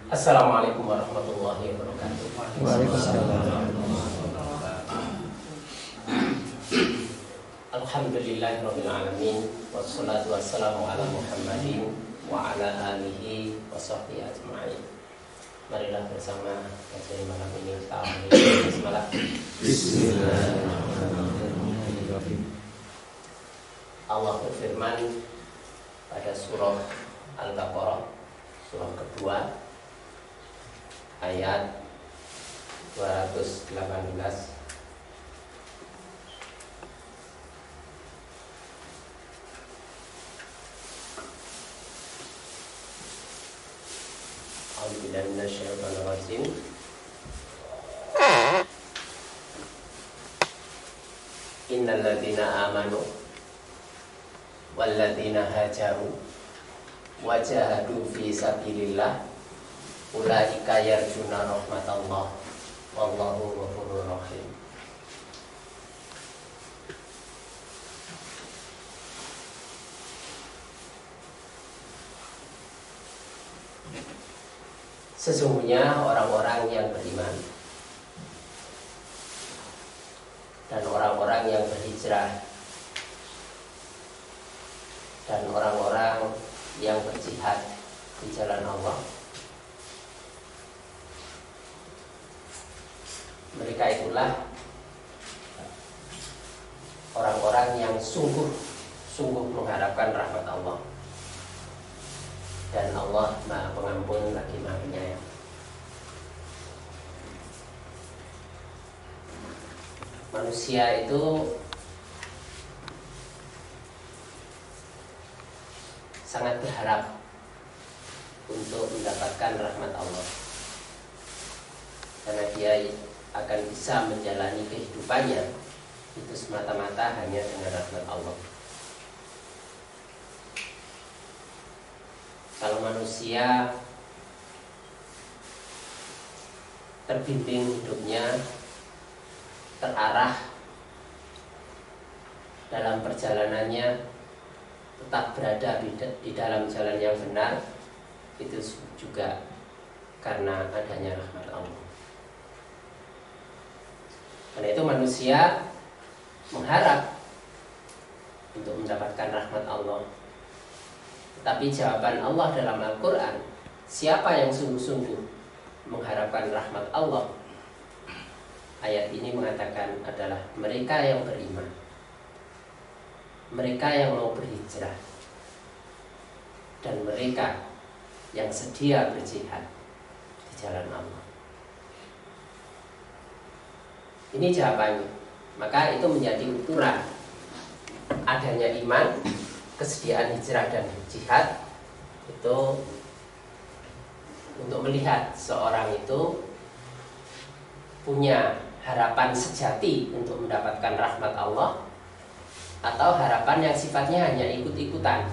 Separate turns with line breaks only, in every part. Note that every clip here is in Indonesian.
Assalamualaikum warahmatullahi wabarakatuh.
Waalaikumsalam.
Alhamdulillahirabbil alamin wassalatu wassalamu ala Muhammadin wa ala alihi wa sahbihi ajma'in. Marilah bersama kajian malam ini kita awali bismillah.
Bismillahirrahmanirrahim.
Allah berfirman pada surah Al-Baqarah, surah kedua, ayat 218. A'udzubillahi minasyaitonir rajim. Innal ladzina amanu wal ladzina hajaru wajahadu fi sabilillah ulaika yarjuna rahmatallah wallahu ghafurur rahim. Sesungguhnya orang-orang yang beriman dan orang-orang yang berhijrah dan orang-orang yang berjihad di jalan Allah, mereka itulah orang-orang yang sungguh mengharapkan rahmat Allah. Dan Allah Maha Pengampun lagi Maha Penyayang. Manusia itu sangat berharap untuk mendapatkan rahmat Allah, karena dia akan bisa menjalani kehidupannya itu semata-mata hanya dengan rahmat Allah. Kalau manusia terbimbing hidupnya, terarah dalam perjalanannya, tetap berada di dalam jalan yang benar, itu juga karena adanya rahmat Allah. Karena itu manusia mengharap untuk mendapatkan rahmat Allah. Tapi jawaban Allah dalam Al-Quran, siapa yang sungguh-sungguh mengharapkan rahmat Allah, ayat ini mengatakan adalah mereka yang beriman, mereka yang mau berhijrah, dan mereka yang sedia berjihad di jalan Allah. Ini jawabannya. Maka itu menjadi ukuran adanya iman, kesediaan hijrah dan jihad itu untuk melihat seorang itu punya harapan sejati untuk mendapatkan rahmat Allah, atau harapan yang sifatnya hanya ikut-ikutan,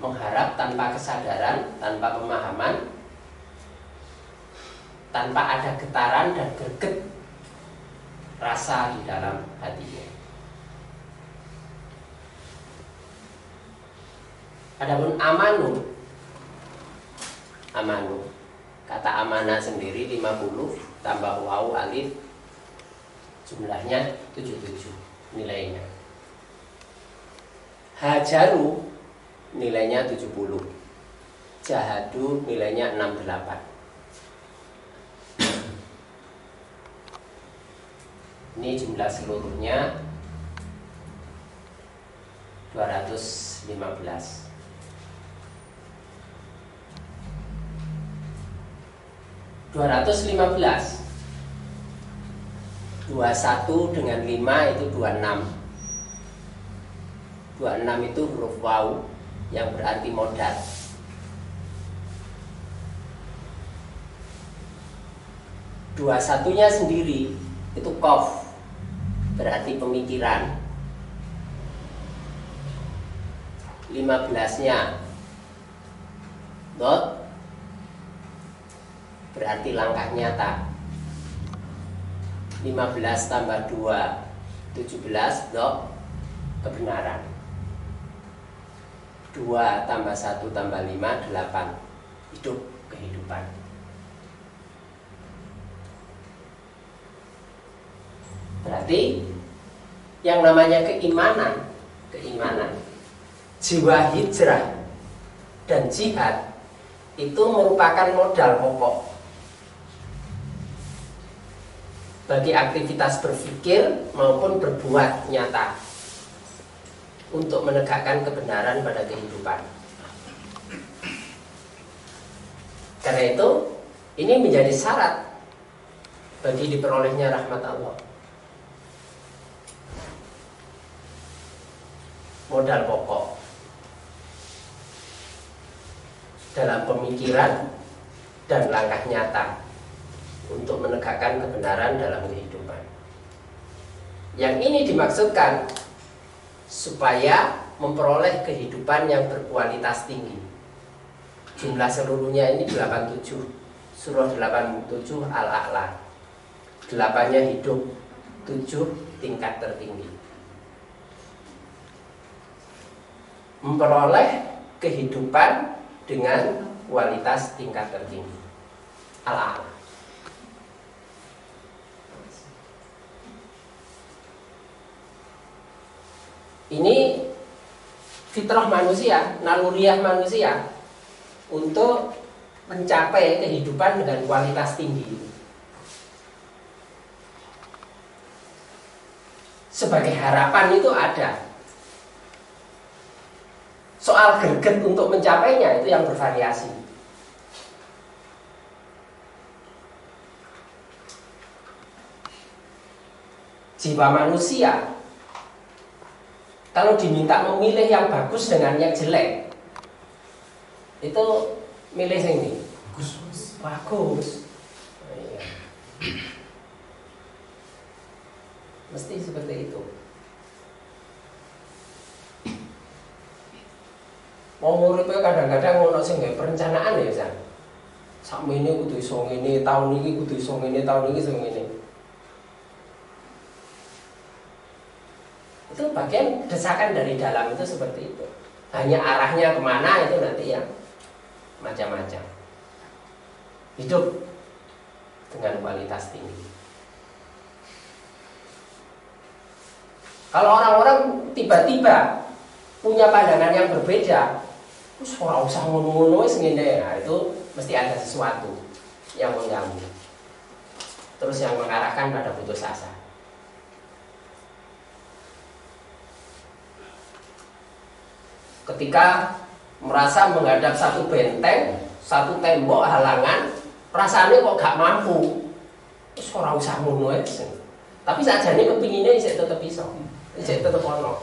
mengharap tanpa kesadaran, tanpa pemahaman, tanpa ada getaran dan greget rasa di dalam hatinya. Adapun amanu, kata amanah sendiri 50 tambah waw alif, jumlahnya 77 nilainya. Hajaru nilainya 70, jahadu nilainya 68. Ini jumlah seluruhnya 215. 215 21 dengan 5 itu 26. 26 itu huruf waw yang berarti modal. 21-nya sendiri itu qaf, berarti pemikiran. 15-nya dot, berarti langkah nyata. 15 tambah 2 17 dok kebenaran. 2 tambah 1 tambah 5, 8. Hidup, kehidupan. Berarti yang namanya keimanan, jiwa hijrah dan jihad itu merupakan modal pokok bagi aktivitas berpikir maupun berbuat nyata untuk menegakkan kebenaran pada kehidupan. Karena itu, ini menjadi syarat bagi diperolehnya rahmat Allah. Modal pokok dalam pemikiran dan langkah nyata untuk menegakkan kebenaran dalam kehidupan. Yang ini dimaksudkan supaya memperoleh kehidupan yang berkualitas tinggi. Jumlah seluruhnya ini 87. Surah 87 Al-A'la. 8-nya hidup, 7 tingkat tertinggi. Memperoleh kehidupan dengan kualitas tingkat tertinggi. Al-A'la. Ini fitrah manusia, naluriah manusia untuk mencapai kehidupan dengan kualitas tinggi. Sebagai harapan itu ada. Soal greget untuk mencapainya itu yang bervariasi. Jiwa manusia kalau diminta memilih yang bagus dengan yang jelek, itu milih yang ini. Bagus. Oh, iya. Mesti seperti itu. Wong urip kadang-kadang ono sing gawe perencanaan ya, San. Sakmene kudu iso ngene, tahun iki kudu iso ngene, tahun iki iso ngene. Itu bagian desakan dari dalam itu seperti itu. Hanya arahnya kemana itu nanti yang macam-macam. Hidup dengan kualitas tinggi. Kalau orang-orang tiba-tiba punya pandangan yang berbeda, terus ora usah ngono-ngono wis ngene, nah, itu mesti ada sesuatu yang mengganggu. Terus yang mengarahkan pada putus asa. Ketika merasa menghadap satu benteng, satu tembok halangan, rasanya kok gak mampu. Terus ora usah ngono wis. Tapi sajane kepinginnya isih tetep iso. Isih tetep ono.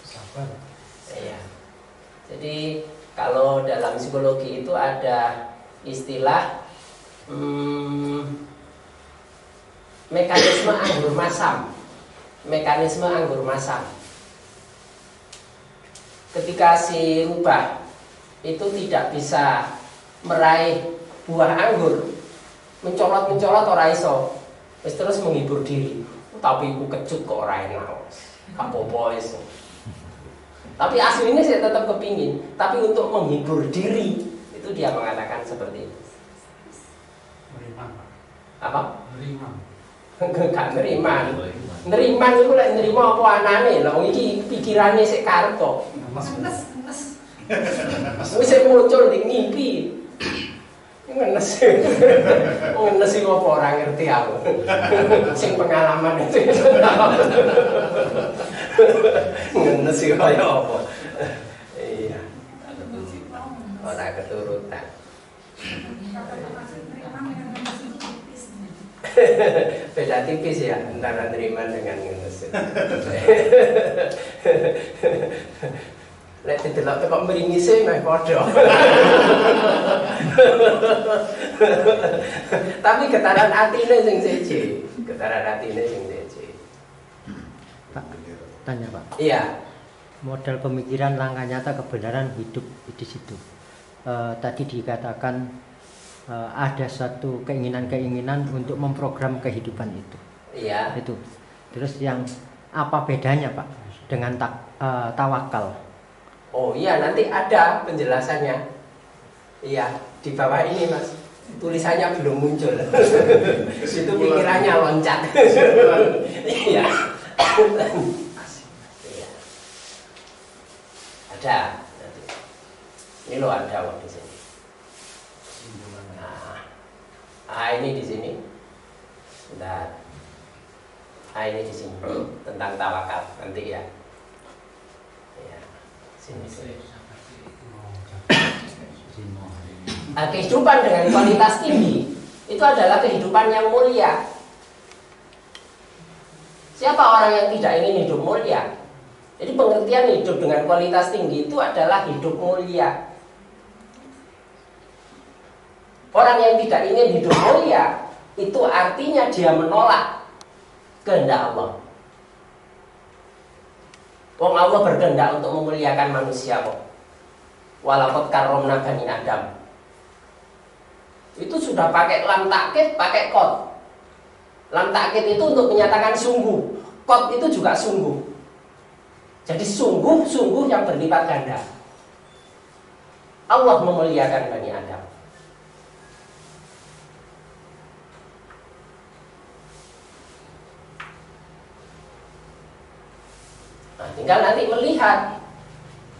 Sabar. Iya. Jadi kalau dalam psikologi itu ada istilah mekanisme anggur masam. Mekanisme anggur masam. Ketika si rubah itu tidak bisa meraih buah anggur, mencolot ora iso, wis terus menghibur diri. Tapi aku kecut kok ora enak. Kapopo wis. Tapi aslinya saya tetap kepingin. Tapi untuk menghibur diri itu dia mengatakan seperti itu.
Nerima.
Apa?
Nerima.
Gak nerima. Nerima itu lek nerima apa anane? Lah wong iki pikirane sik karep kok.
Nes.
Wis muncul di mimpi. Ngenes. Ngenes iki apa ora ngerti aku. Sing pengalaman itu. Ngenes iki kaya apa? Iya. Ora keturutan. Beda tipis ya antara nerima dengan ngenes. Lek didelok kok mringise meh padha. Tapi getaran atine sing siji, getaran atine sing siji.
Pak, tanya Pak.
Iya.
Modal pemikiran langkah nyata kebenaran hidup di situ. Tadi dikatakan ada suatu keinginan-keinginan untuk memprogram kehidupan itu.
Iya.
Itu. Terus yang apa bedanya Pak dengan tawakal?
Oh iya, nanti ada penjelasannya. Iya, di bawah ini Mas. Tulisannya belum muncul. Itu pikirannya loncat. Iya. Iya. Ada. Nanti. Ini loh ada di sini. Ini di sini. Bentar. Ini di sini tentang tawakal nanti ya. Ya. Sini. Kehidupan dengan kualitas tinggi itu adalah kehidupan yang mulia. Siapa orang yang tidak ingin hidup mulia? Jadi pengertian hidup dengan kualitas tinggi itu adalah hidup mulia. Orang yang tidak ingin hidup mulia itu artinya dia menolak kehendak Allah. Wong Allah berkehendak untuk memuliakan manusia kok. Walaqad karramna bani Adam. Itu sudah pakai lam takkid, pakai qad. Lam takkid itu untuk menyatakan sungguh. Qad itu juga sungguh. Jadi sungguh-sungguh yang berlipat ganda. Allah memuliakan bani Adam. Nah, tinggal nanti melihat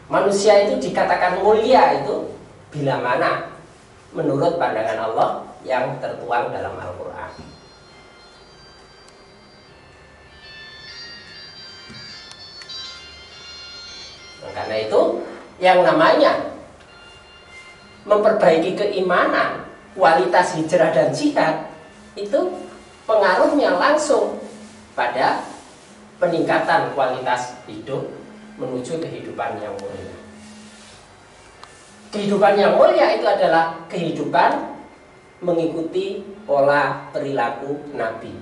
manusia itu dikatakan mulia itu bila mana menurut pandangan Allah yang tertuang dalam Al-Quran. Nah, karena itu yang namanya memperbaiki keimanan, kualitas hijrah dan jihad itu pengaruhnya langsung pada peningkatan kualitas hidup menuju kehidupan yang mulia. Kehidupan yang mulia itu adalah kehidupan mengikuti pola perilaku Nabi.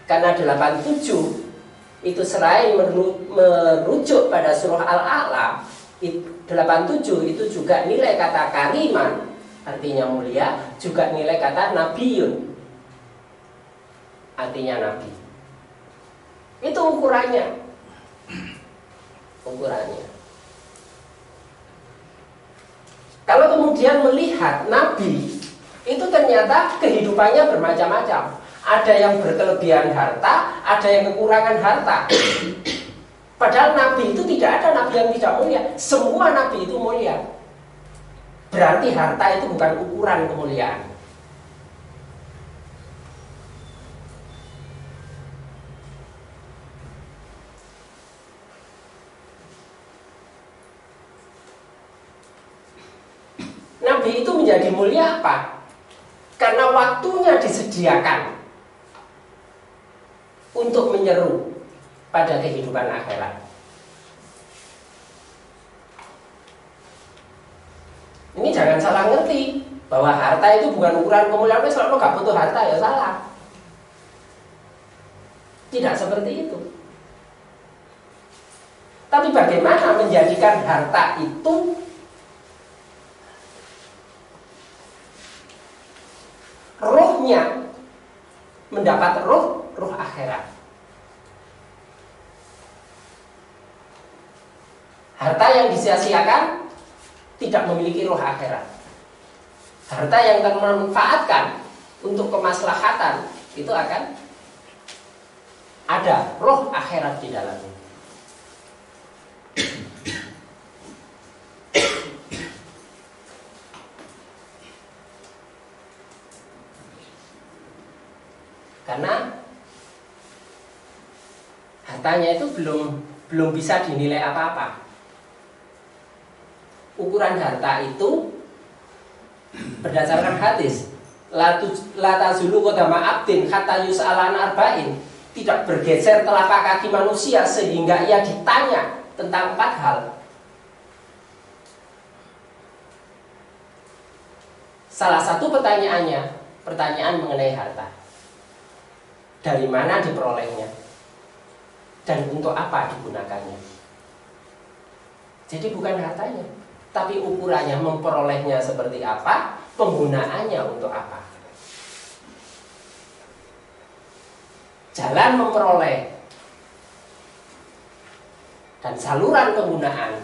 Karena 87 itu selain merujuk pada surah Al-A'la, 87 itu juga nilai kata kariman, artinya mulia, juga nilai kata nabiyun, artinya nabi. Itu ukurannya. Kalau kemudian melihat Nabi, itu ternyata kehidupannya bermacam-macam. Ada yang berkelebihan harta, ada yang kekurangan harta. Padahal Nabi itu tidak ada Nabi yang tidak mulia. Semua Nabi itu mulia. Berarti harta itu bukan ukuran kemuliaan. Nabi itu menjadi mulia apa? Karena waktunya disediakan untuk menyeru pada kehidupan akhirat. Ini jangan salah ngerti bahwa harta itu bukan ukuran kemuliaan. Kalau nggak butuh harta ya salah. Tidak seperti itu. Tapi bagaimana menjadikan harta itu rohnya mendapat roh akhirat. Harta yang disia-siakan tidak memiliki roh akhirat. Harta yang termanfaatkan untuk kemaslahatan itu akan ada roh akhirat di dalamnya. Karena hartanya itu belum bisa dinilai apa-apa. Ukuran harta itu berdasarkan hadis, la tazulu qadama abdin hatta yus'ala an arba'in. Tidak bergeser telapak kaki manusia sehingga ia ditanya tentang 4 hal. Salah satu pertanyaan mengenai harta. Dari mana diperolehnya? Dan untuk apa digunakannya? Jadi bukan hartanya, tapi ukurannya memperolehnya seperti apa, penggunaannya untuk apa. Jalan memperoleh dan saluran penggunaan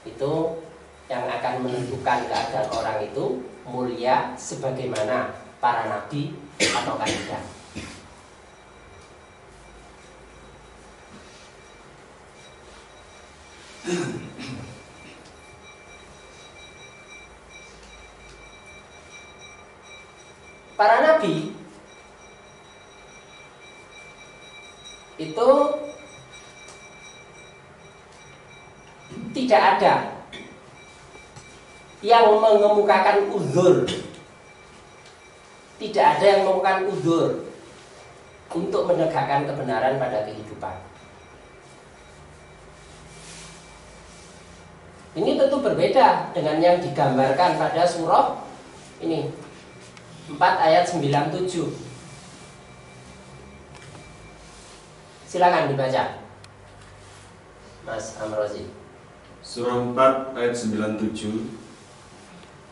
Itu yang akan menentukan keadaan orang itu mulia sebagaimana para nabi atau tidak. Para nabi itu tidak ada yang mengemukakan uzur. Tidak ada yang mengemukakan uzur untuk menegakkan kebenaran pada kehidupan. Ini tentu berbeda dengan yang digambarkan pada surah ini 4 ayat 97. Silakan dibaca, Mas Amrozi.
Surah 4 ayat 97.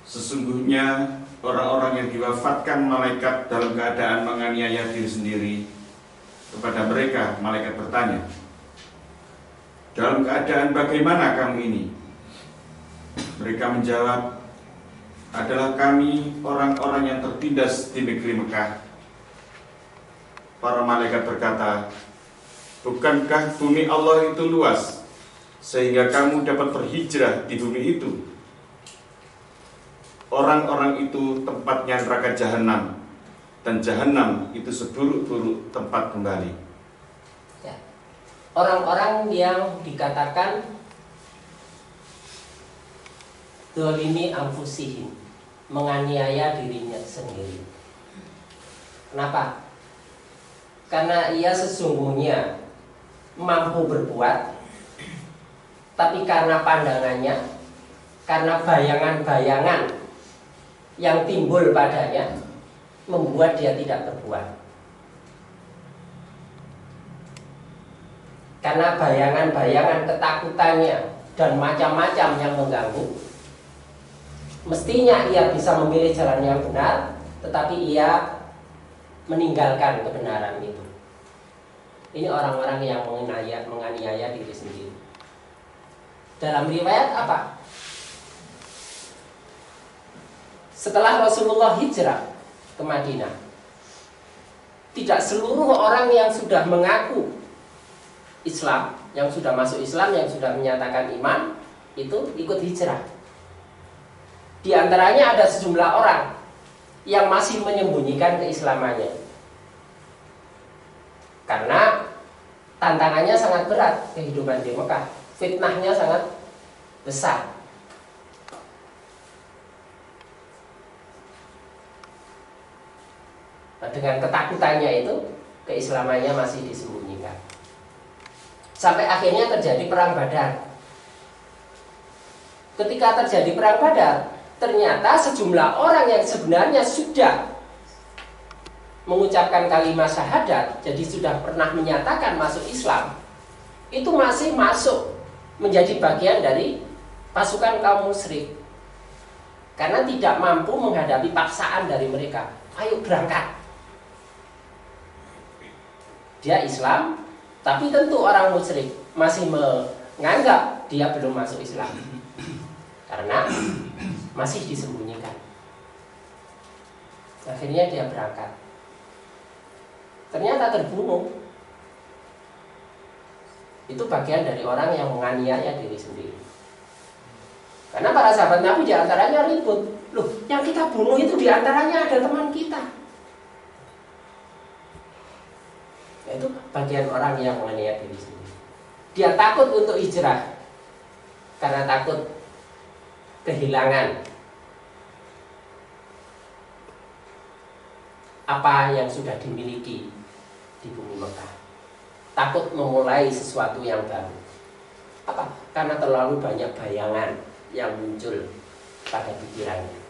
Sesungguhnya orang-orang yang diwafatkan malaikat dalam keadaan menganiaya diri sendiri, kepada mereka malaikat bertanya, dalam keadaan bagaimana kamu ini? Mereka menjawab, adalah kami orang-orang yang tertindas di negeri Mekah. Para malaikat berkata, bukankah bumi Allah itu luas sehingga kamu dapat berhijrah di bumi itu? Orang-orang itu tempatnya neraka jahanam, dan jahanam itu seburuk-buruk tempat kembali.
Ya. Orang-orang yang dikatakan dzalimi anfusihim, menganiaya dirinya sendiri. Kenapa? Karena ia sesungguhnya mampu berbuat, tapi karena pandangannya, karena bayangan-bayangan yang timbul padanya, membuat dia tidak berbuat. Karena bayangan-bayangan ketakutannya dan macam-macam yang mengganggu, mestinya ia bisa memilih jalan yang benar, tetapi ia meninggalkan kebenaran itu. Ini orang-orang yang menganiaya diri sendiri. Dalam riwayat apa? Setelah Rasulullah hijrah ke Madinah, tidak seluruh orang yang sudah mengaku Islam, yang sudah masuk Islam, yang sudah menyatakan iman, itu ikut hijrah. Di antaranya ada sejumlah orang yang masih menyembunyikan keislamannya, karena tantangannya sangat berat kehidupan di Mekah, fitnahnya sangat besar. Nah, dengan ketakutannya itu, keislamannya masih disembunyikan. Sampai akhirnya terjadi perang Badar. Ketika terjadi perang Badar, ternyata sejumlah orang yang sebenarnya sudah mengucapkan kalimat syahadat, jadi sudah pernah menyatakan masuk Islam, itu masih masuk menjadi bagian dari pasukan kaum musyrik, karena tidak mampu menghadapi paksaan dari mereka. Ayo berangkat. Dia Islam, tapi tentu orang musyrik masih menganggap dia belum masuk Islam, karena masih disembunyikan. Akhirnya dia berangkat. Ternyata terbunuh. Itu bagian dari orang yang menganiaya diri sendiri. Karena para sahabat Nabi diantaranya ribut. Loh, yang kita bunuh itu diantaranya ada teman kita. Itu bagian orang yang menganiaya diri sendiri. Dia takut untuk hijrah karena takut kehilangan apa yang sudah dimiliki di bumi Mekah. Takut memulai sesuatu yang baru. Apa? Karena terlalu banyak bayangan yang muncul pada pikirannya.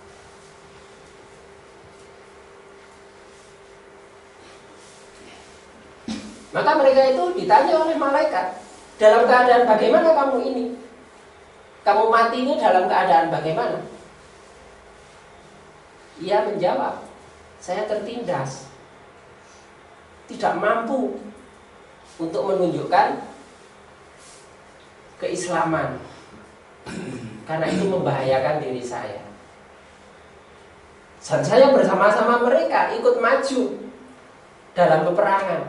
Maka mereka itu ditanya oleh malaikat, dalam keadaan bagaimana kamu ini? Kamu mati ini dalam keadaan bagaimana? Ia menjawab, saya tertindas, tidak mampu untuk menunjukkan keislaman. karena itu membahayakan diri saya. Dan saya bersama-sama mereka ikut maju dalam peperangan.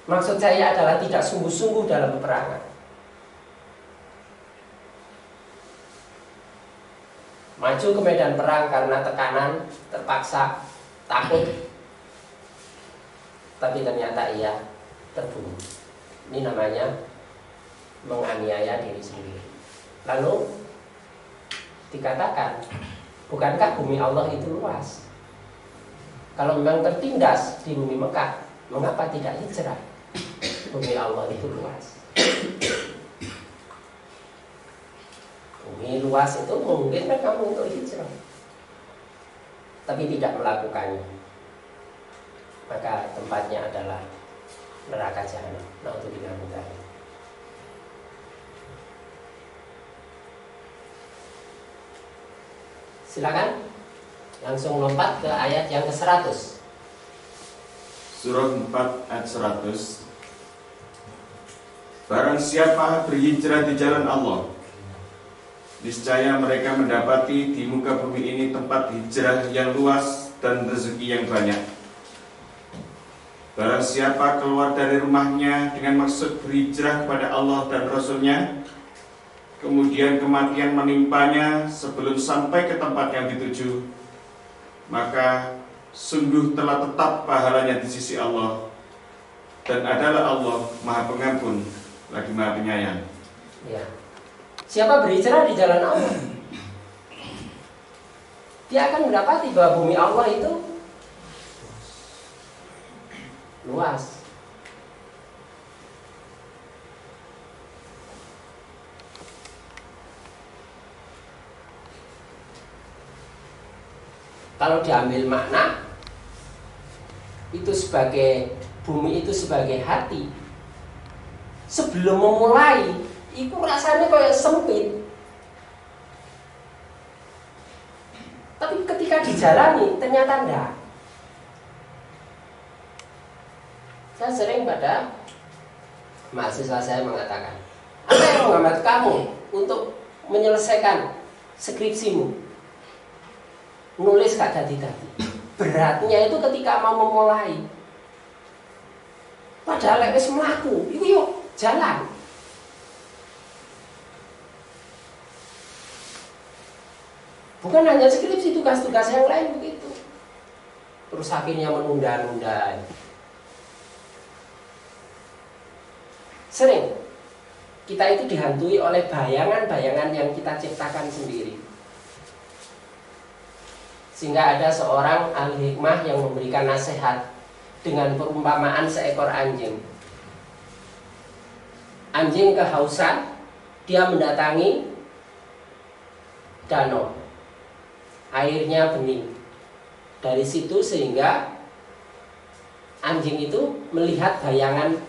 Maksud saya adalah tidak sungguh-sungguh dalam peperangan. Maju ke medan perang karena tekanan, terpaksa, takut. Tapi ternyata ia terbunuh. Ini namanya menganiaya diri sendiri. Lalu dikatakan, bukankah bumi Allah itu luas? Kalau memang tertindas di bumi Mekah, mengapa tidak hijrah? Bumi Allah itu luas. Bumi luas itu memungkinkan kamu untuk hijrah, tapi tidak melakukannya, maka tempatnya adalah neraka jahanam. Na'udzubillah min dzalik. Silakan langsung lompat ke ayat yang ke-100.
Surah 4 ayat 100. Barang siapa berhijrah di jalan Allah, niscaya mereka mendapati di muka bumi ini tempat hijrah yang luas dan rezeki yang banyak. Barang siapa keluar dari rumahnya dengan maksud berhijrah kepada Allah dan Rasul-Nya, kemudian kematian menimpanya sebelum sampai ke tempat yang dituju, maka sungguh telah tetap pahalanya di sisi Allah, dan adalah Allah Maha Pengampun lagi Maha Penyayang.
Ya. Siapa berhijrah di jalan Allah, dia akan mendapati bahwa bumi Allah itu luas. Kalau diambil makna itu sebagai bumi itu sebagai hati, sebelum memulai itu rasanya kayak sempit, tapi ketika dijalani ternyata enggak. Saya sering pada mahasiswa saya mengatakan, apa yang menghambat kamu untuk menyelesaikan skripsimu? Nulis gak dadi-dadi. Beratnya itu ketika mau memulai. Padahal wis mlaku, iku yuk jalan. Bukan hanya skripsi, tugas-tugas yang lain begitu. Terus akhirnya menunda-nunda. Sering kita itu dihantui oleh bayangan-bayangan yang kita ciptakan sendiri. Sehingga ada seorang ahli hikmah yang memberikan nasihat dengan perumpamaan seekor anjing. Anjing kehausan, dia mendatangi danau. Airnya bening. Dari situ sehingga anjing itu melihat bayangan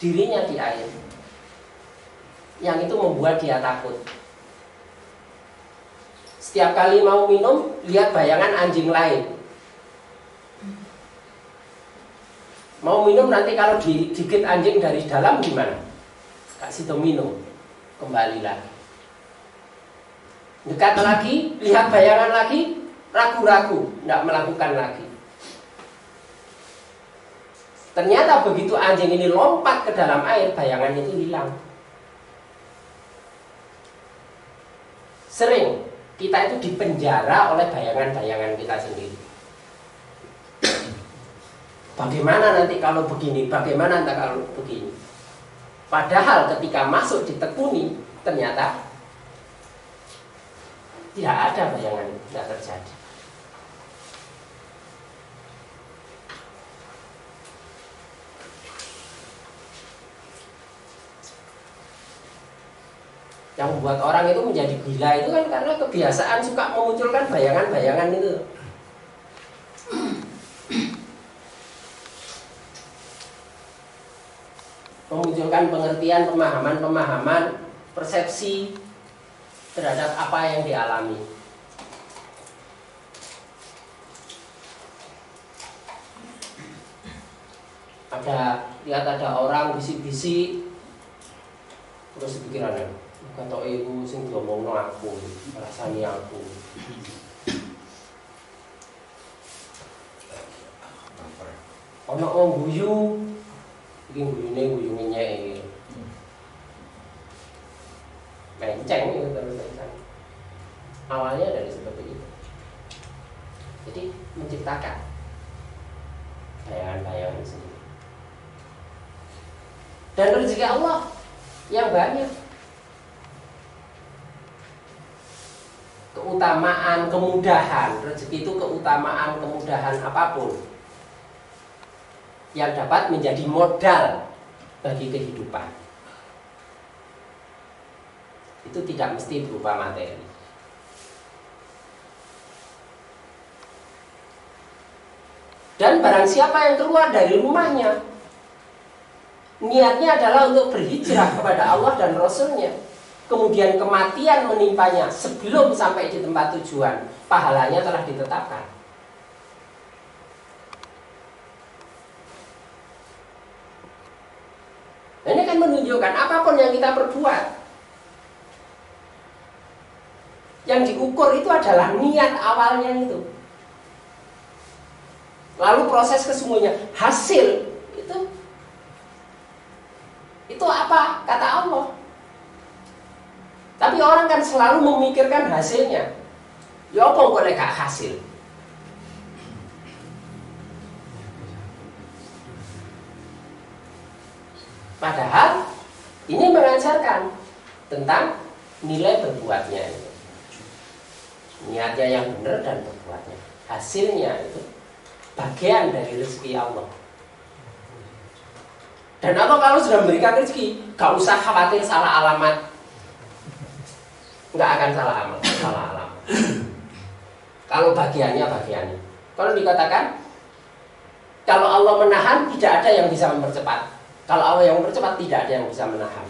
dirinya di air. Yang itu membuat dia takut. Setiap kali mau minum, lihat bayangan anjing lain. Mau minum nanti kalau digigit anjing dari dalam gimana? Kasih itu minum, kembali lagi. Dekat lagi, lihat bayangan lagi, ragu-ragu, tidak melakukan lagi. Ternyata begitu anjing ini lompat ke dalam air, bayangan itu hilang. Sering kita itu dipenjara oleh bayangan-bayangan kita sendiri. Bagaimana nanti kalau begini? Bagaimana nanti kalau begini? Padahal ketika masuk ditekuni, ternyata tidak ada bayangan, tidak terjadi. Yang membuat orang itu menjadi gila itu kan karena kebiasaan suka memunculkan bayangan-bayangan itu. Memunculkan pengertian, pemahaman-pemahaman, persepsi terhadap apa yang dialami. Lihat ada orang bisik-bisik, terus pikirannya, katoke iku sing diomongno aku, rasane aku. Ana wong guyu, iki guyune guyu ngenyek. Menceng itu terus menceng. Awalnya dari seperti itu. Jadi menciptakan bayangan-bayangan sendiri. Dan rezeki Allah yang banyak. Keutamaan, kemudahan, rezeki itu keutamaan, kemudahan apapun yang dapat menjadi modal bagi kehidupan. Itu tidak mesti berupa materi. Dan barang siapa yang keluar dari rumahnya, niatnya adalah untuk berhijrah kepada Allah dan Rasul-Nya, kemudian kematian menimpanya sebelum sampai di tempat tujuan, pahalanya telah ditetapkan. Ini kan menunjukkan apapun yang kita perbuat, yang diukur itu adalah niat awalnya itu. Lalu proses kesungguhnya, hasil itu apa? Kata Allah. Tapi orang kan selalu memikirkan hasilnya. Ya apa kok gak hasil? Padahal ini mengajarkan tentang nilai berbuatnya itu. Niatnya yang benar dan berbuatnya. Hasilnya itu bagian dari rezeki Allah. Dan Allah kalau sudah memberikan rezeki, gak usah khawatir salah alamat. Nggak akan salah alamat. Kalau bagiannya. Kalau dikatakan, kalau Allah menahan, tidak ada yang bisa mempercepat. Kalau Allah yang mempercepat, tidak ada yang bisa menahan.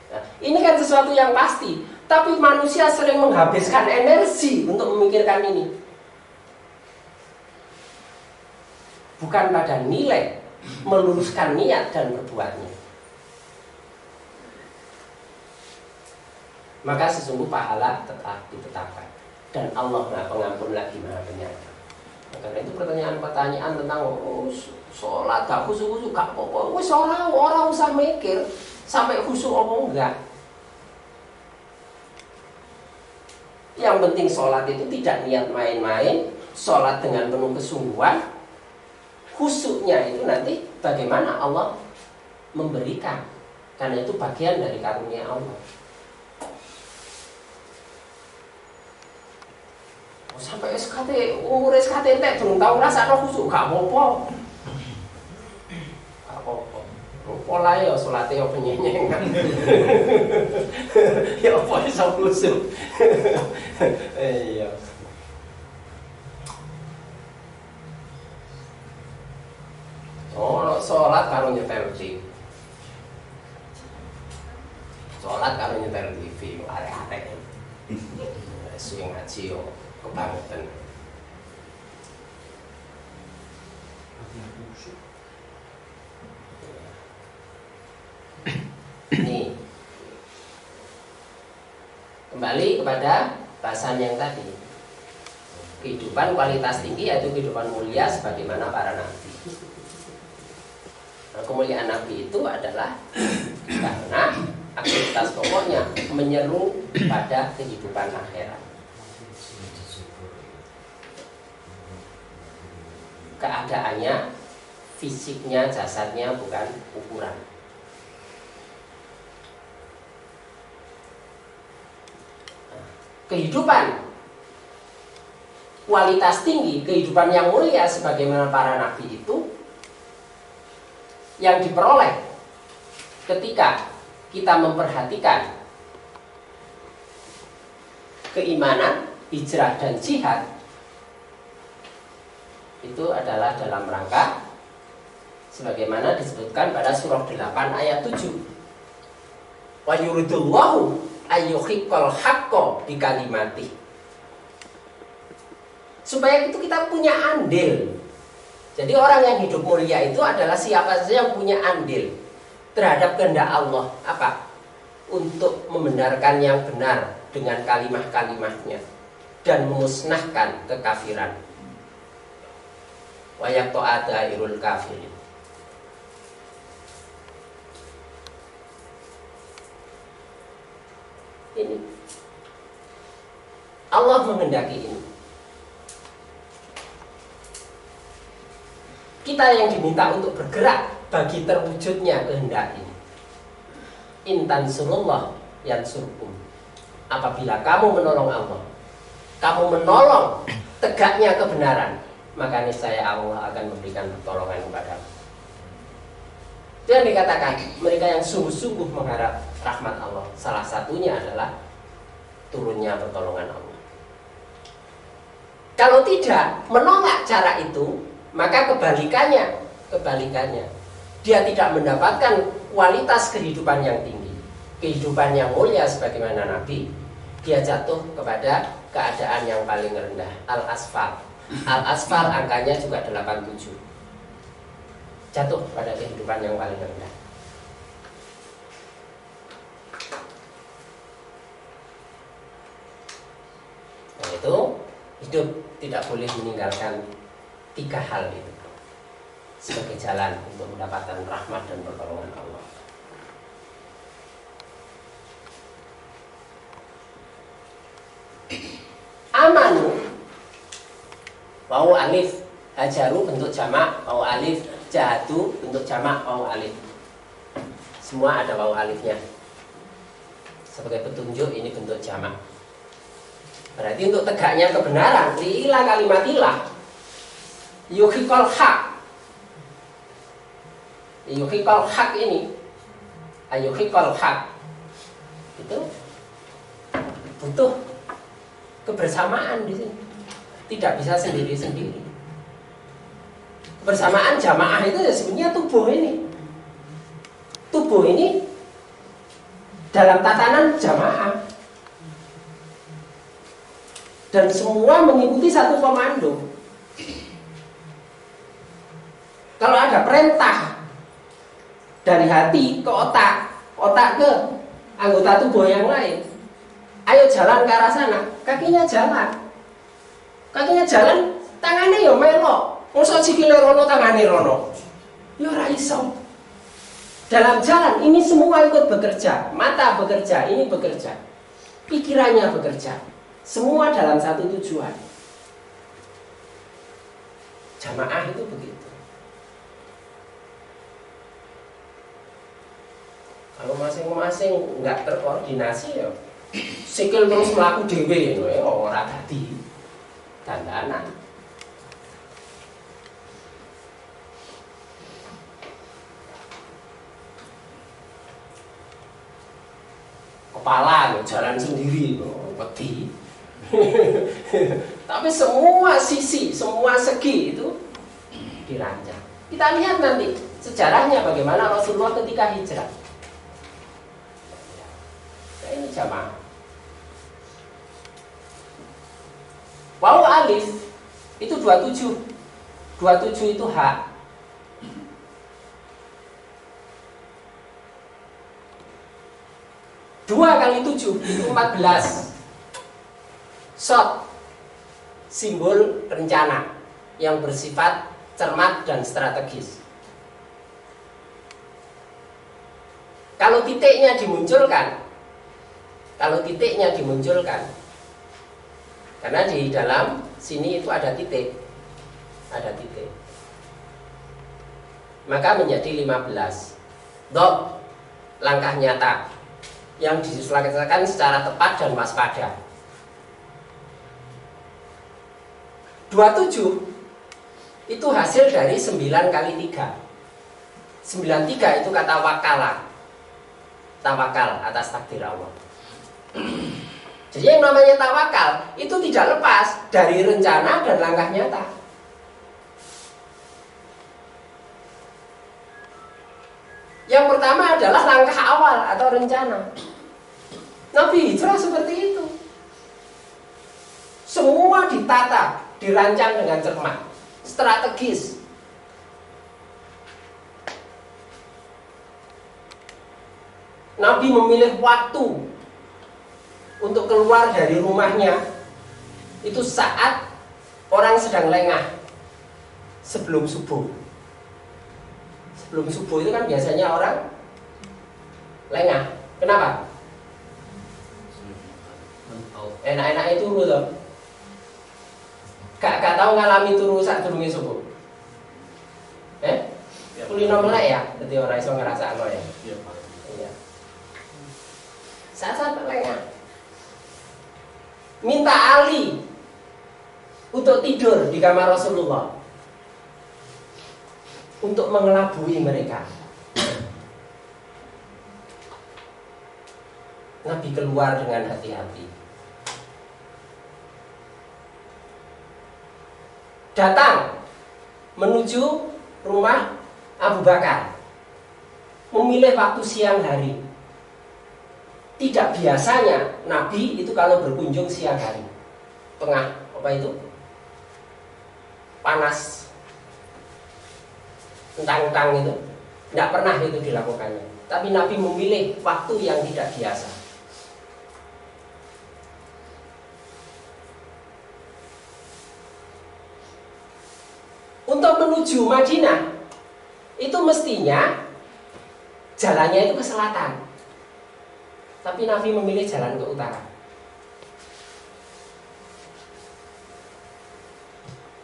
Nah, ini kan sesuatu yang pasti. Tapi manusia sering menghabiskan energi untuk memikirkan ini. Bukan pada nilai, meluruskan niat dan berbuatnya. Maka sesungguh pahala tetap ditetapkan. Dan Allah Maha Pengampun lagi Maha Penyayang. Karena itu pertanyaan-pertanyaan tentang sholat gak khusyuk gak apa-apa. Wis orang usah mikir sampai khusyuk apa enggak. Yang penting sholat itu tidak niat main-main, sholat dengan penuh kesungguhan. Khusyuknya itu nanti bagaimana Allah memberikan. Karena itu bagian dari karunia Allah. Sampai umur SKT entek belum tahu rasane khusyuk gak apa-apa. Gak apa-apa. Pola ya salate yo penyenyengan. Ya apa iso khusyuk. Iya. Oh, salat karo nyetel TV. Salat karo nyetel TV, arek-arek. Sing ngaji yo kebangetan. Nih, kembali kepada bahasan yang tadi. Kehidupan kualitas tinggi yaitu kehidupan mulia sebagaimana para nabi. Nah, kemuliaan nabi itu adalah karena aktivitas pokoknya menyeru pada kehidupan akhirat. Keadaannya, fisiknya, jasadnya bukan ukuran. Kehidupan kualitas tinggi, kehidupan yang mulia sebagaimana para nabi itu yang diperoleh ketika kita memperhatikan keimanan, hijrah dan jihad. Itu adalah dalam rangka sebagaimana disebutkan pada surah 8 ayat 7. Wa yuridullahu ayyuhiqqal haqqo bi kalimati. Supaya itu kita punya andil. Jadi orang yang hidup mulia itu adalah siapa saja yang punya andil terhadap kehendak Allah. Apa? Untuk membenarkan yang benar dengan kalimah-kalimahnya dan memusnahkan kekafiran. Wa yaqta'a dairul kafirin. Ini Allah menghendaki ini. Kita yang diminta untuk bergerak bagi terwujudnya kehendak ini. Intan surullah yansurkum. Apabila kamu menolong Allah, kamu menolong tegaknya kebenaran, maka niscaya Allah akan memberikan pertolongan kepadamu. Dan dikatakan mereka yang sungguh-sungguh mengharap rahmat Allah, salah satunya adalah turunnya pertolongan Allah. Kalau tidak menolak cara itu, maka kebalikannya, dia tidak mendapatkan kualitas kehidupan yang tinggi, kehidupan yang mulia sebagaimana Nabi. Dia jatuh kepada keadaan yang paling rendah, al-asfal. Al-asfal angkanya juga 87. Jatuh pada kehidupan yang paling rendah. Nah itu, hidup tidak boleh meninggalkan 3 hal itu sebagai jalan untuk mendapatkan rahmat dan pertolongan Allah. Amanu, wau alif, hajaru bentuk jamak, wau alif, jahadu bentuk jamak, wau alif. Semua ada wau alifnya. Sebagai petunjuk ini bentuk jamak. Berarti untuk tegaknya kebenaran, li'ilah kalimatilah, yuhiqal haq. Yuhiqal haq ini, ayuhiqal haq itu butuh kebersamaan di sini. Tidak bisa sendiri-sendiri. Kebersamaan jamaah itu ya sebenarnya tubuh ini. Tubuh ini dalam tatanan jamaah. Dan semua mengikuti satu komando. Kalau ada perintah dari hati ke otak, otak ke anggota tubuh yang lain, ayo jalan ke arah sana, kakinya jalan, tangannya ya melok, mosok sikile rono, tangannya rono, ya ora iso. Dalam jalan ini semua ikut bekerja, mata bekerja, ini bekerja, pikirannya bekerja, semua dalam satu tujuan. Jamaah itu begitu. Kalau masing-masing nggak terkoordinasi ya sikil terus melaku dewe ya ora dadi dandanan. Kepala jalan sendiri wedi. Tapi semua sisi, semua segi itu dirancang. Kita lihat nanti sejarahnya bagaimana Rasulullah ketika hijrah. Ini jamaah. Wawu alif itu 27. 27 itu hak. 2 kali 7 itu 14. Shot, simbol rencana yang bersifat cermat dan strategis. Kalau titiknya dimunculkan, karena di dalam sini itu ada titik, maka menjadi 15. Dot, langkah nyata yang dilaksanakan secara tepat dan waspada. 27 itu hasil dari 9 kali 3. 93 itu kata wakala, tawakal atas takdir Allah. Jadi yang namanya tawakal itu tidak lepas dari rencana dan langkah nyata. Yang pertama adalah langkah awal atau rencana. Nabi hijrah seperti itu. Semua ditata, dirancang dengan cermat, strategis. Nabi memilih waktu untuk keluar dari rumahnya itu saat orang sedang lengah, sebelum subuh. Sebelum subuh itu kan biasanya orang lengah. Kenapa? Enak-enak itu turu loh. Gak tahu ngalami turu saat durunge subuh. Kulino melek ya, jadi orang iso ngrasakno ya. Iya. Saat lengah. Minta Ali untuk tidur di kamar Rasulullah, untuk mengelabui mereka. Nabi keluar dengan hati-hati. Datang menuju rumah Abu Bakar. Memilih waktu siang hari. Tidak biasanya Nabi itu kalau berkunjung siang hari. Tengah apa itu? Panas. Entang-entang itu. Tidak pernah itu dilakukannya. Tapi Nabi memilih waktu yang tidak biasa. Untuk menuju Madinah itu mestinya jalannya itu ke selatan, tapi Nabi memilih jalan ke utara.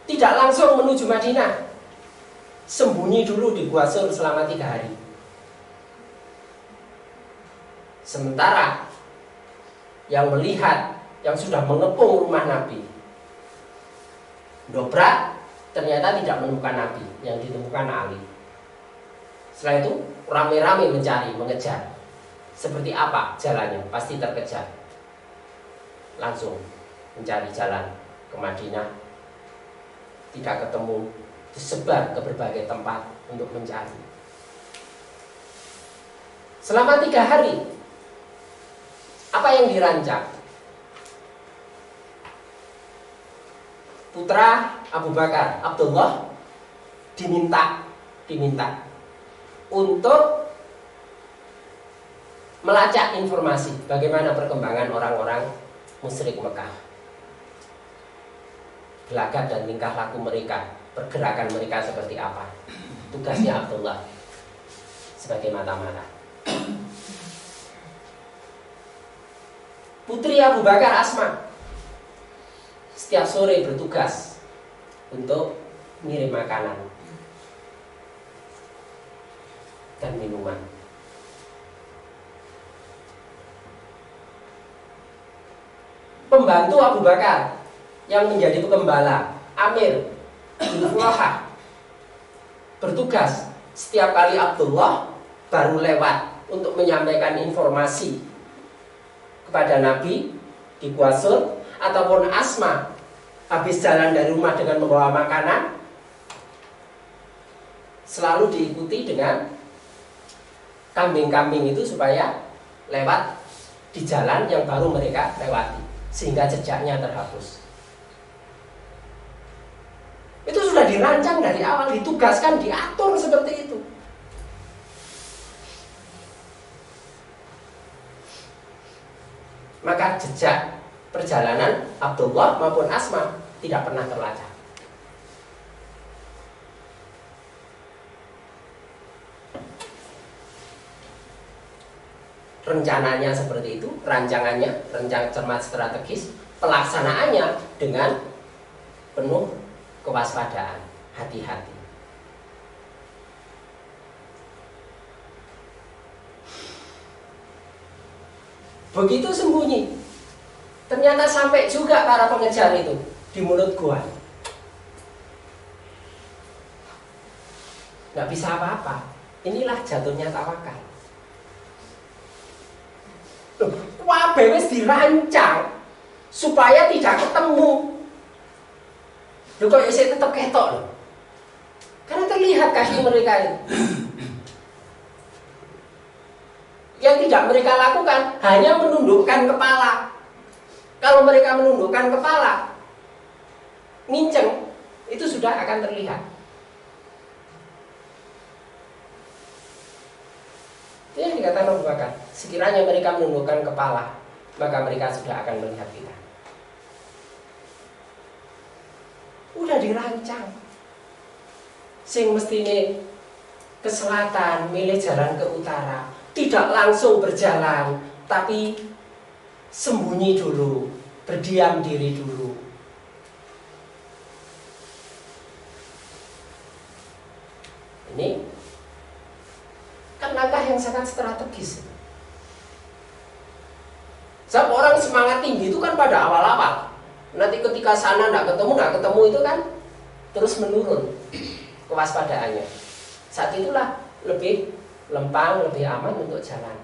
Tidak langsung menuju Madinah, sembunyi dulu di Gua Sur selama 3 hari. Sementara yang melihat, yang sudah mengepung rumah Nabi, dobrak, ternyata tidak menemukan Nabi, yang ditemukan Ali. Setelah itu rame-rame mencari, mengejar. Seperti apa jalannya? Pasti terkejar. Langsung mencari jalan ke Madinah. Tidak ketemu, disebar ke berbagai tempat untuk mencari. Selama 3 hari, apa yang dirancang? Putra Abu Bakar, Abdullah, diminta untuk melacak informasi bagaimana perkembangan orang-orang musyrik Mekah, gelagat dan tingkah laku mereka, pergerakan mereka seperti apa. Tugasnya Abdullah sebagai mata-mata. Putri Abu Bakar Asma setiap sore bertugas untuk ngirim makanan dan minuman. Pembantu Abu Bakar yang menjadi pengembala, Amir bin Fuahah, bertugas setiap kali Abdullah baru lewat untuk menyampaikan informasi kepada Nabi di Gua Sur, ataupun Asma habis jalan dari rumah dengan membawa makanan, selalu diikuti dengan kambing-kambing itu supaya lewat di jalan yang baru mereka lewati, sehingga jejaknya terhapus. Itu sudah dirancang dari awal, ditugaskan, diatur seperti itu. Maka jejak perjalanan Abdullah maupun Asma tidak pernah terlacak. Rencananya seperti itu, rancangannya, rencana cermat strategis, pelaksanaannya dengan penuh kewaspadaan, hati-hati. Begitu sembunyi, ternyata sampai juga para pengejar itu di mulut gua. Nggak bisa apa-apa. Inilah jatuhnya tawakal. Kabeh wis dirancang supaya tidak ketemu. Lho kok isih tetep ketok lho. Karena terlihat kaki mereka itu. Yang tidak mereka lakukan hanya menundukkan kepala. Kalau mereka menundukkan kepala, nginceng, itu sudah akan terlihat. Itu yang dikatakan Abu Bakar. sekiranya mereka menundukkan kepala, maka mereka sudah akan melihat kita. Udah dirancang. Sing mestine ke selatan, milih jalan ke utara, tidak langsung berjalan, tapi sembunyi dulu, berdiam diri dulu. Ini kan langkah yang sangat strategis. Sebab orang semangat tinggi itu kan pada awal-awal. Nanti ketika sana nggak ketemu itu kan terus menurun kewaspadaannya. Saat itulah lebih lempang, lebih aman untuk jalan.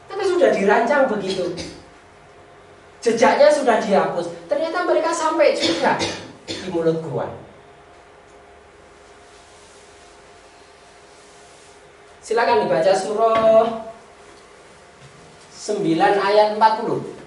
Tapi sudah dirancang begitu. Jejaknya sudah dihapus. Ternyata mereka sampai juga di mulut gua. Silakan dibaca surah 9 ayat 40.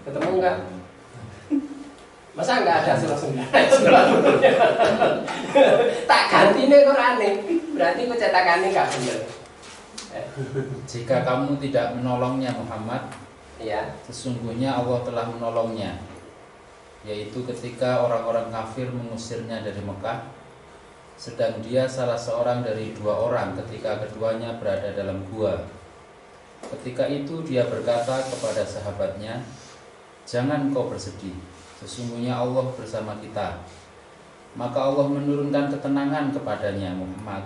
Ketemu enggak? Masa enggak ada surah 9? Tak ganti nih Qur'ane. Berarti pencetakannya enggak benar.
Jika kamu tidak menolongnya Muhammad,
Ya.
sesungguhnya Allah telah menolongnya, yaitu ketika orang-orang kafir mengusirnya dari Mekah, sedang dia salah seorang dari 2 orang ketika keduanya berada dalam gua. Ketika itu dia berkata kepada sahabatnya, "Jangan kau bersedih, sesungguhnya Allah bersama kita." Maka Allah menurunkan ketenangan kepadanya Muhammad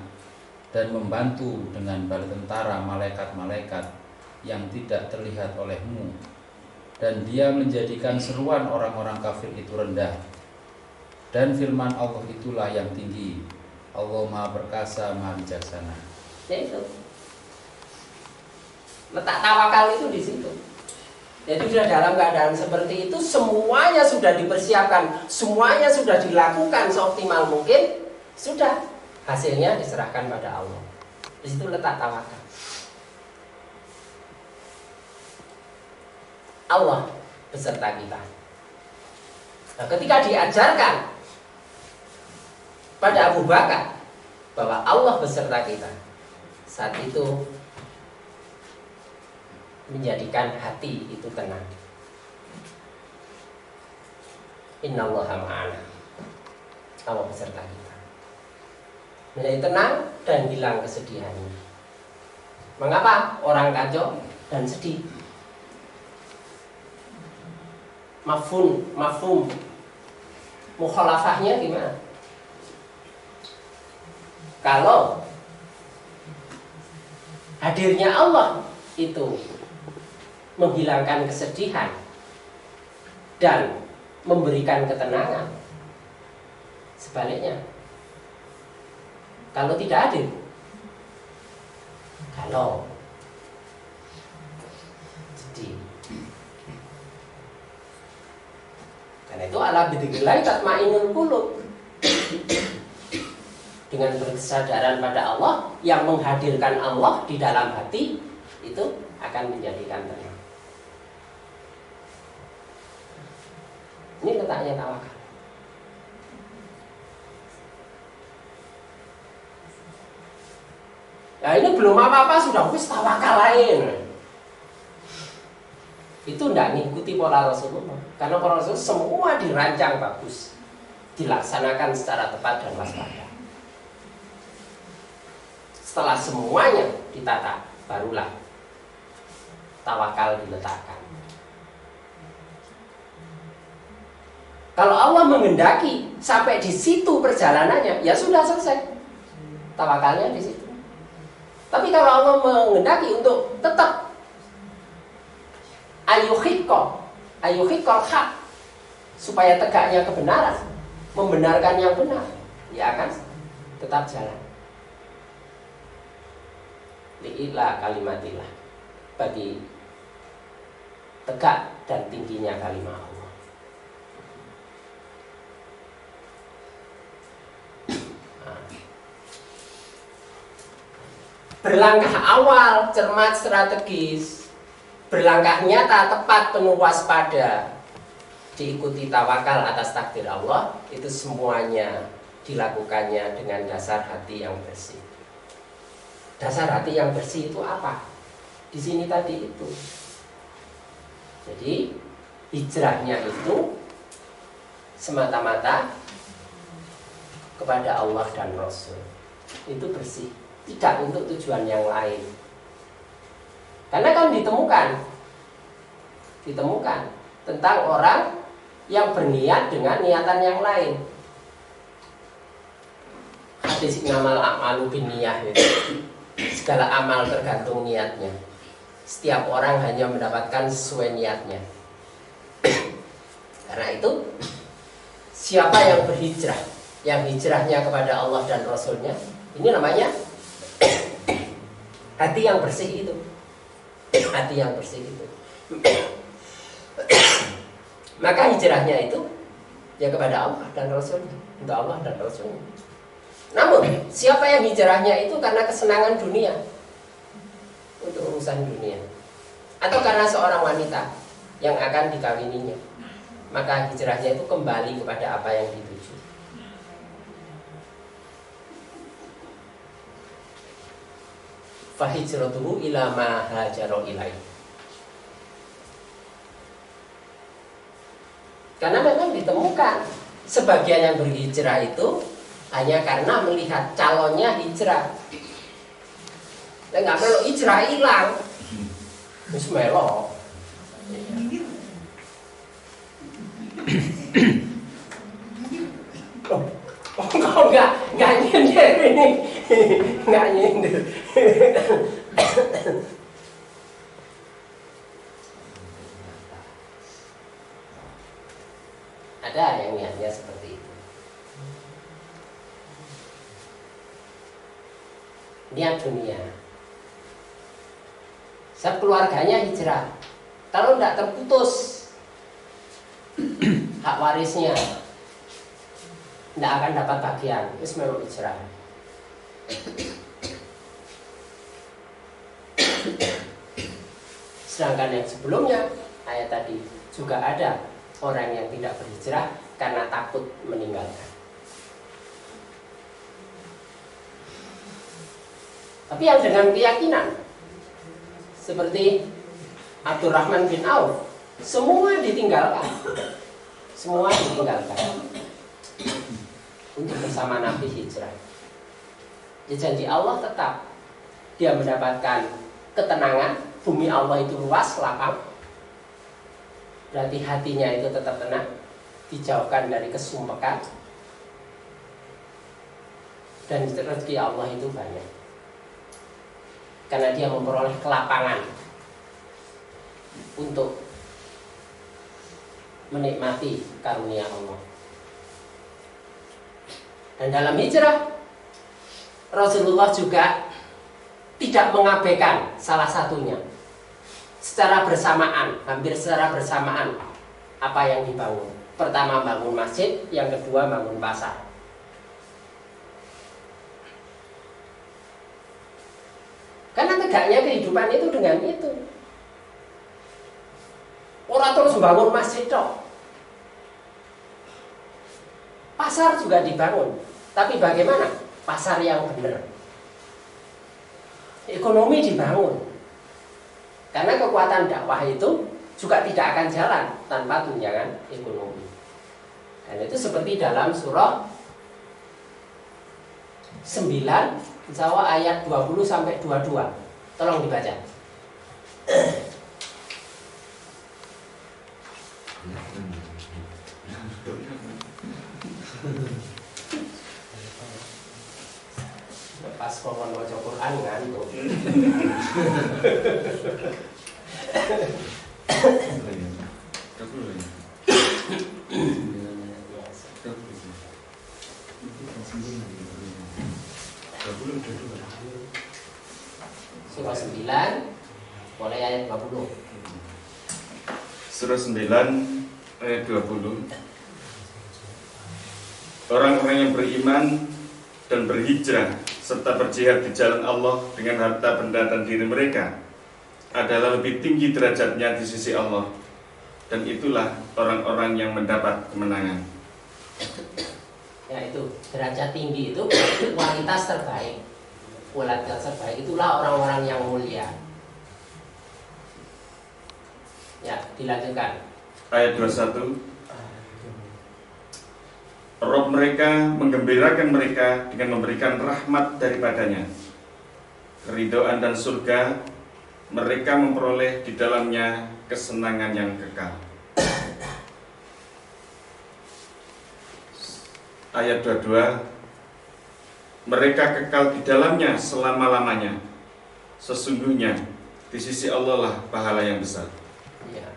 dan membantu dengan bala tentara malaikat-malaikat yang tidak terlihat olehmu, dan dia menjadikan seruan orang-orang kafir itu rendah. Dan firman Allah itulah yang tinggi. Allah Maha Perkasa, Maha Bijaksana.
Ya itu. Letak tawakal itu di situ. Jadi sudah dalam keadaan seperti itu, semuanya sudah dipersiapkan, semuanya sudah dilakukan seoptimal mungkin, sudah hasilnya diserahkan pada Allah. Di situ letak tawakal. Allah beserta kita. Nah, ketika diajarkan pada Abu Bakar bahwa Allah beserta kita, saat itu menjadikan hati itu tenang. Innallaha ma'ana. Allah beserta kita. Menjadi tenang dan hilang kesedihannya. Mengapa orang kacau dan sedih? Mafhum mukhalafahnya gimana? Kalau hadirnya Allah itu menghilangkan kesedihan dan memberikan ketenangan, sebaliknya kalau tidak hadir, kalau sedih. Karena itu ala bidzikrillah tatma'innul qulub. Dengan berkesadaran pada Allah, yang menghadirkan Allah di dalam hati, itu akan menjadikan tenang. Ini letaknya tawakal. Nah ini belum apa-apa sudah wis tawakal lain. Itu tidak mengikuti pola Rasulullah. Karena pola Rasulullah semua dirancang bagus, dilaksanakan secara tepat dan waspada. Setelah semuanya ditata, barulah tawakal diletakkan. Kalau Allah menghendaki sampai di situ perjalanannya, ya sudah selesai. Tawakalnya di situ. Tapi kalau Allah menghendaki untuk tetap ayuhiqqal haq, supaya tegaknya kebenaran, membenarkan yang benar, ya akan tetap jalan. Li'ila kalimatillah, bagi tegak dan tingginya kalimat Allah. Berlangkah awal, cermat, strategis. Berlangkah nyata, tepat, penuh waspada, diikuti tawakal atas takdir Allah. Itu semuanya dilakukannya dengan dasar hati yang bersih. Dasar hati yang bersih itu apa? Di sini tadi itu. Jadi hijrahnya itu semata-mata kepada Allah dan Rasul. Itu bersih, tidak untuk tujuan yang lain. Karena kan ditemukan tentang orang yang berniat dengan niatan yang lain. Hadis innamal a'malu binniyah itu. Segala amal tergantung niatnya. Setiap orang hanya mendapatkan sesuai niatnya. Karena itu, siapa yang berhijrah, yang hijrahnya kepada Allah dan Rasulnya, ini namanya hati yang bersih itu. Hati yang bersih itu. Maka hijrahnya itu ya kepada Allah dan Rasulnya, untuk Allah dan Rasulnya. Namun siapa yang hijrahnya itu karena kesenangan dunia, untuk urusan dunia, atau karena seorang wanita yang akan dikawininya, maka hijrahnya itu kembali kepada apa yang dituju. Fahijratuhu ila ma hajara ilaihi. Karena memang ditemukan sebagian yang berhijrah itu hanya karena melihat calonnya hijrah. Dan nggak melok hijrah hilang, terus melok. Oh nggak nyindir ini, nggak nyindir. Ada yang niatnya seperti itu. Niat dunia. Sebab keluarganya hijrah. Kalau tidak terputus hak warisnya, tidak akan dapat bagian. Itu memang hijrah. Sedangkan yang sebelumnya, ayat tadi juga ada orang yang tidak berhijrah karena takut meninggalkan. Tapi yang dengan keyakinan, seperti Abdurrahman bin Auf, semua ditinggalkan. Semua ditinggalkan untuk bersama Nabi hijrah. Di janji Allah tetap dia mendapatkan ketenangan. Bumi Allah itu luas, lapang. Berarti hatinya itu tetap tenang, dijauhkan dari kesumpekan, dan rezeki Allah itu banyak. Karena dia memperoleh kelapangan untuk menikmati karunia Allah. Dan dalam hijrah, Rasulullah juga tidak mengabaikan salah satunya. Secara bersamaan, hampir secara bersamaan, apa yang dibangun. Pertama bangun masjid, yang kedua bangun pasar. Karena tegaknya kehidupan itu dengan itu. Orang terus bangun masjid dong. Pasar juga dibangun. Tapi bagaimana? Pasar yang benar. Ekonomi dibangun. Karena kekuatan dakwah itu juga tidak akan jalan tanpa tunjangan ekonomi. Dan itu seperti dalam surah 9, insya Allah ayat 20 sampai 22. Tolong dibaca. ngomong baca Quran ngantuk. Surah 9 mulai ayat 20.
Surah 9 ayat 20. Orang-orang yang beriman dan berhijrah serta berjihad di jalan Allah dengan harta benda dan diri mereka adalah lebih tinggi derajatnya di sisi Allah, dan itulah orang-orang yang mendapat kemenangan.
Ya, itu derajat tinggi itu kualitas terbaik. Kualitas terbaik itulah orang-orang yang mulia. Ya, dilanjutkan.
Ayat 21. Rob mereka menggembirakan mereka dengan memberikan rahmat daripadanya, keridhaan dan surga. Mereka memperoleh di dalamnya kesenangan yang kekal. Ayat 22. Mereka kekal di dalamnya selama-lamanya. Sesungguhnya di sisi Allah lah pahala yang besar.
Ya.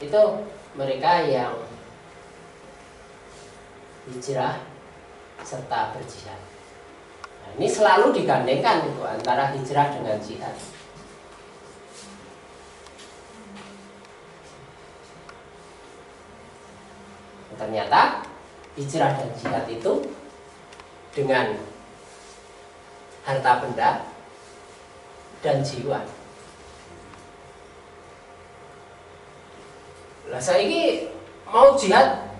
Itu mereka yang hijrah serta berjihad. Nah, ini selalu digandengkan itu antara hijrah dengan jihad. Ternyata hijrah dan jihad itu dengan harta benda dan jiwa. Lah saya ini mau jihad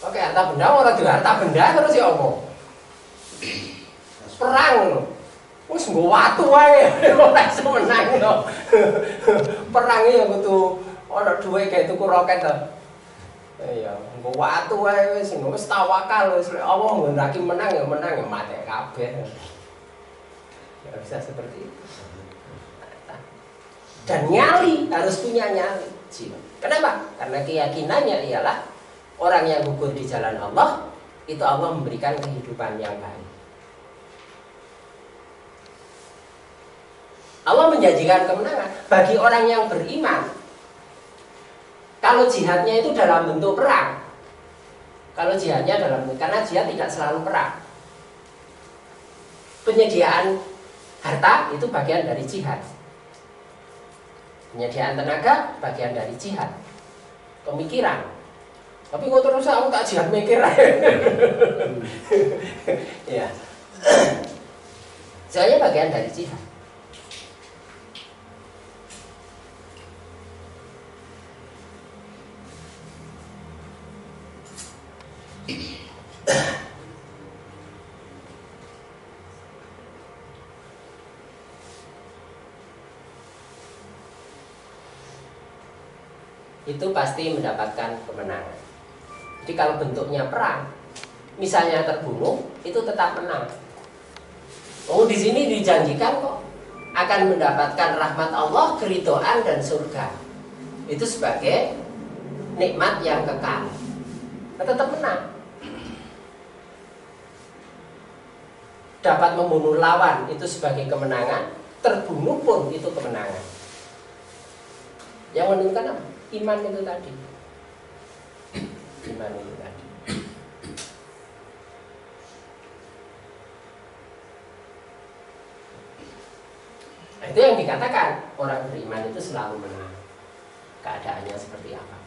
pakai harta benda, orang juga harta benda terus ya omong perang loh, wis nggo watu wae ora iso menang lho. Perang iki yang kudu ana duwe kayak tuku roket to. Iya, nggo watu wae wis tawakal wis Allah nggendaki menang ya mati kabeh. Ya bisa seperti itu. Dan nyali, harus punya nyali jiwa. Kenapa? Karena keyakinannya ialah orang yang gugur di jalan Allah, itu Allah memberikan kehidupan yang baik. Allah menjanjikan kemenangan bagi orang yang beriman. Kalau jihadnya itu dalam bentuk perang, kalau jihadnya dalam bentuk, karena jihad tidak selalu perang. Penyediaan harta itu bagian dari jihad. Penyediaan tenaga bagian dari jihad. Pemikiran. Tapi kok terus aku tak jihad mikir. Ya. Soalnya bagian dari jihad. Itu pasti mendapatkan kemenangan. Jadi kalau bentuknya perang, misalnya terbunuh, itu tetap menang. Oh, di sini dijanjikan kok akan mendapatkan rahmat Allah, keridhaan dan surga. Itu sebagai nikmat yang kekal. Tetap menang. Dapat membunuh lawan itu sebagai kemenangan, terbunuh pun itu kemenangan. Yang menentukan apa? Iman itu tadi. Iman itu tadi. Nah, itu yang dikatakan orang beriman itu selalu menang. Keadaannya seperti apa?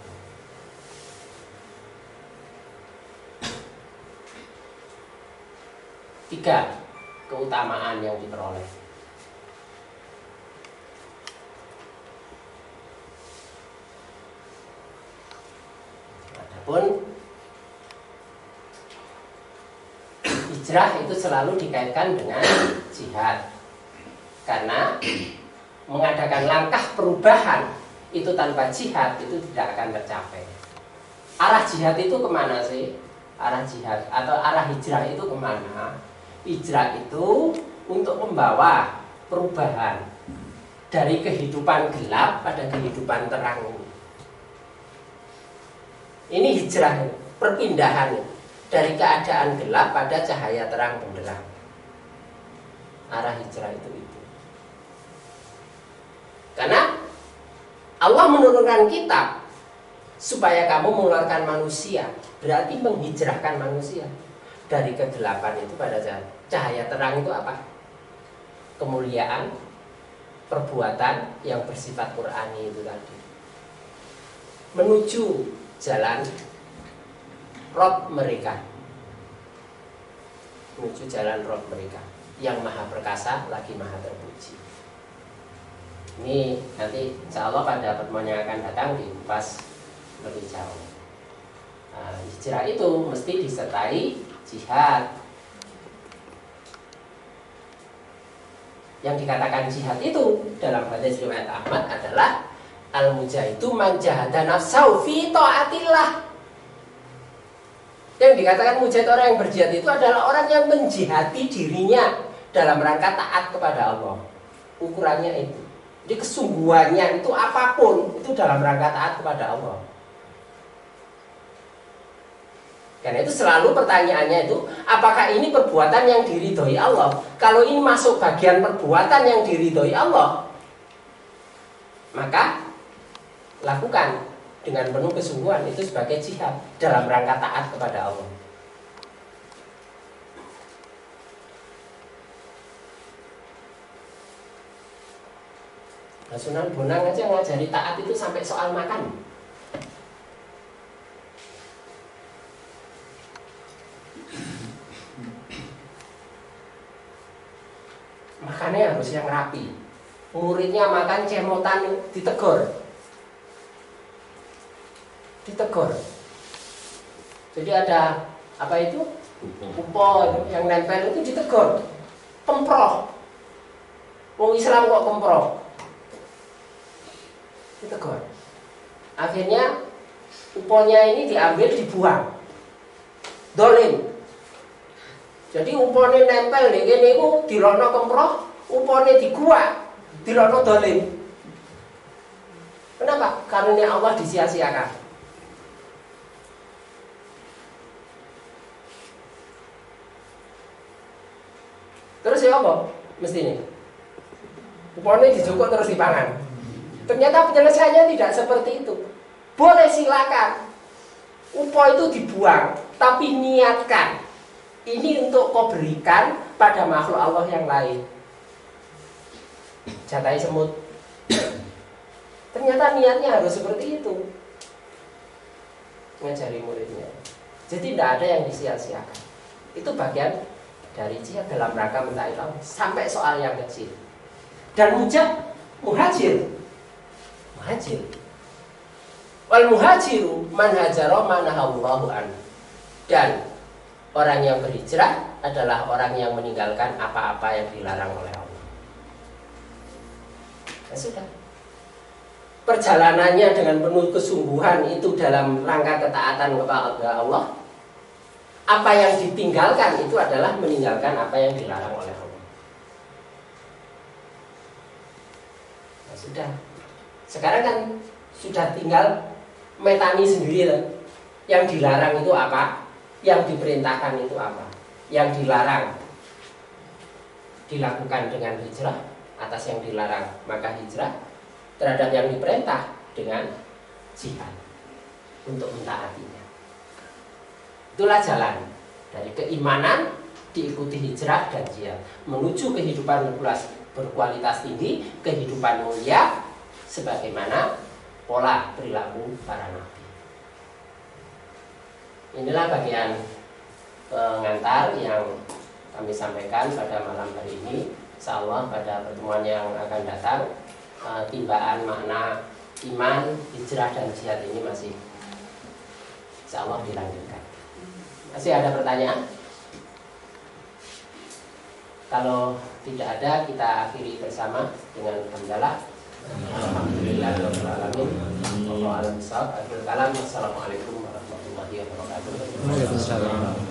Tiga keutamaan yang diperoleh. Adapun hijrah itu selalu dikaitkan dengan jihad. Karena mengadakan langkah perubahan itu tanpa jihad itu tidak akan tercapai. Arah jihad itu kemana sih? Arah jihad atau arah hijrah itu kemana? Hijrah itu untuk membawa perubahan dari kehidupan gelap pada kehidupan terang. Ini hijrah. perpindahan dari keadaan gelap pada cahaya terang benderang. Arah hijrah itu. Karena Allah menurunkan kitab supaya kamu mengeluarkan manusia, berarti menghijrahkan manusia dari kegelapan itu pada cahaya terang. Itu apa? Kemuliaan, perbuatan yang bersifat Qur'ani itu tadi, menuju jalan Rob mereka, menuju jalan Rob mereka yang maha perkasa lagi maha terpuji. Ini nanti insya Allah pada pertemuan yang akan datang dikupas lebih jauh. Hijrah itu mesti disertai jihad. Yang dikatakan jihad itu dalam hadis riwayat Ahmad adalah al-mujahidu man jahada nafsahu fi taatillah. Yang dikatakan mujahid, orang yang berjihad itu adalah orang yang menjihati dirinya dalam rangka taat kepada Allah. Ukurannya itu. Jadi kesungguhannya itu apapun itu dalam rangka taat kepada Allah. Karena itu selalu pertanyaannya itu, apakah ini perbuatan yang diridhoi Allah? Kalau ini masuk bagian perbuatan yang diridhoi Allah, maka lakukan dengan penuh kesungguhan, itu sebagai jihad dalam rangka taat kepada Allah. Nah, Sunan Bonang aja ngajari taat itu sampai soal makan. Makannya harus yang rapi. Muridnya makan cemotan ditegur. Jadi ada apa itu? Upo yang nempel itu ditegur. Kemproh. Wong Islam kok kemproh? Ditegur. Akhirnya uponya ini diambil, dibuang. Dolim. Jadi upone nempel nih kene iku dirono kemproh, upone diguak, dirono dolim. Kenapa? Karena Allah disia-siakan. Terus ya apa? Mestinya upone dijukuk terus dipangan. Ternyata penyelesaiannya tidak seperti itu. Boleh silakan upo itu dibuang, tapi niatkan ini untuk kau berikan pada makhluk Allah yang lain. Jatai semut. Ternyata niatnya harus seperti itu. Ngajari muridnya. Jadi tidak ada yang disia-siakan. Itu bagian dari jihad dalam rangka mencari Allah. Sampai soal yang kecil. Dan muhajir. Wal muhajiru man hajara manahallahu an. Dan orang yang berhijrah adalah orang yang meninggalkan apa-apa yang dilarang oleh Allah. Ya sudah. Perjalanannya dengan penuh kesungguhan itu dalam rangka ketaatan kepada Allah. Apa yang ditinggalkan itu adalah meninggalkan apa yang dilarang oleh Allah. Ya sudah. Sekarang kan sudah tinggal metani sendiri lah. Yang dilarang itu apa? Yang diperintahkan itu apa? Yang dilarang dilakukan dengan hijrah atas yang dilarang, maka hijrah terhadap yang diperintah dengan jihad untuk mentaatinya. Itulah jalan dari keimanan diikuti hijrah dan jihad menuju kehidupan berkualitas tinggi, kehidupan mulia sebagaimana pola perilaku para nabi. Inilah bagian pengantar yang kami sampaikan pada malam hari ini. Insyaallah pada pertemuan yang akan datang timbaan makna iman, hijrah dan jihad ini masih insyaallah dilanjutkan. Masih ada pertanyaan? Kalau tidak ada, kita akhiri bersama dengan hamdalah. Alhamdulillahirabbil alamin. Wallahu a'lam bishawab. Akhirul kalam. Assalamualaikum warahmatullahi wabarakatuh.
Waalaikumsalam.